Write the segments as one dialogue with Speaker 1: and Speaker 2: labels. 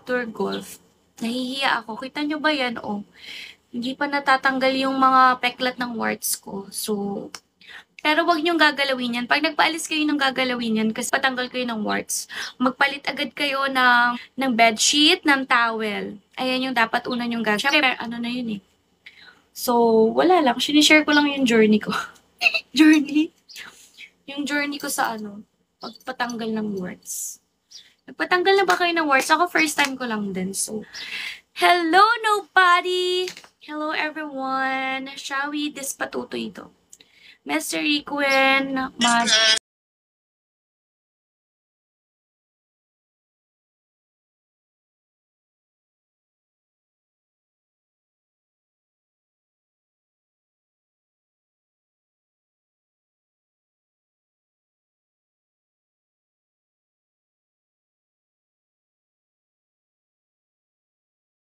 Speaker 1: tour golf. Nahihiya ako. Kita nyo ba yan? Oh, hindi pa natatanggal yung mga peklat ng warts ko. So, pero wag niyong gagalawin yan. Pag nagpaalis kayo ng gagalawin yan, kasi patanggal kayo ng warts, magpalit agad kayo ng bedsheet, ng towel. Ayan yung dapat una niyong gagawin. Siyempre, ano na yun eh. So, wala lang. Sinishare ko lang yung journey ko. Journey? Yung journey ko sa pagpatanggal ng warts. Nagpatanggal na ba kayo ng warts? Ako first time ko lang din. So, hello nobody! Hello everyone! Shall we dispatuto ito? Mr. Riquen,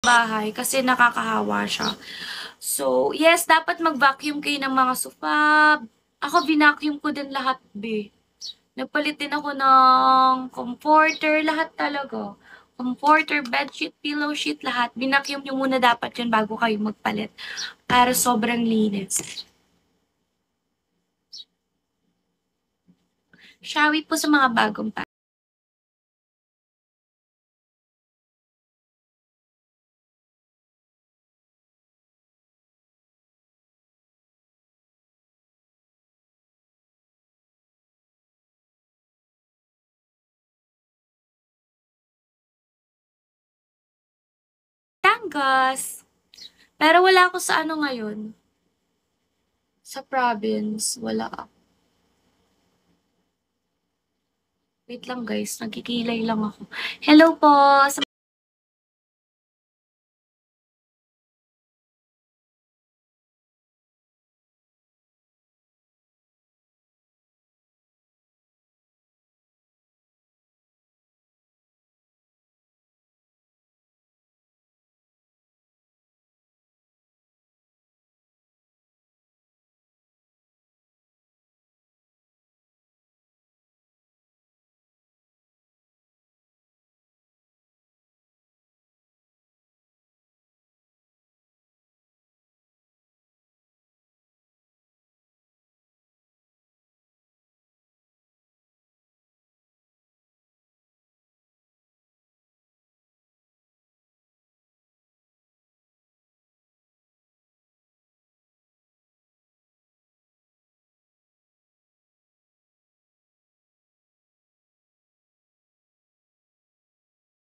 Speaker 1: bahay kasi nakakahawa siya. So, yes, dapat mag-vacuum kayo ng mga sofa. Ako, binacuum ko din lahat, be. Nagpalit din ako ng comforter, lahat talaga. Comforter, bedsheet, pillow sheet, lahat. Binacuum nyo muna dapat yun bago kayo magpalit. Para sobrang linis. Shawi po sa mga bagong pa. Tangas. Pero wala ako sa ano ngayon. Sa province, wala ako. Wait lang guys, nagkikilay lang ako. Hello po!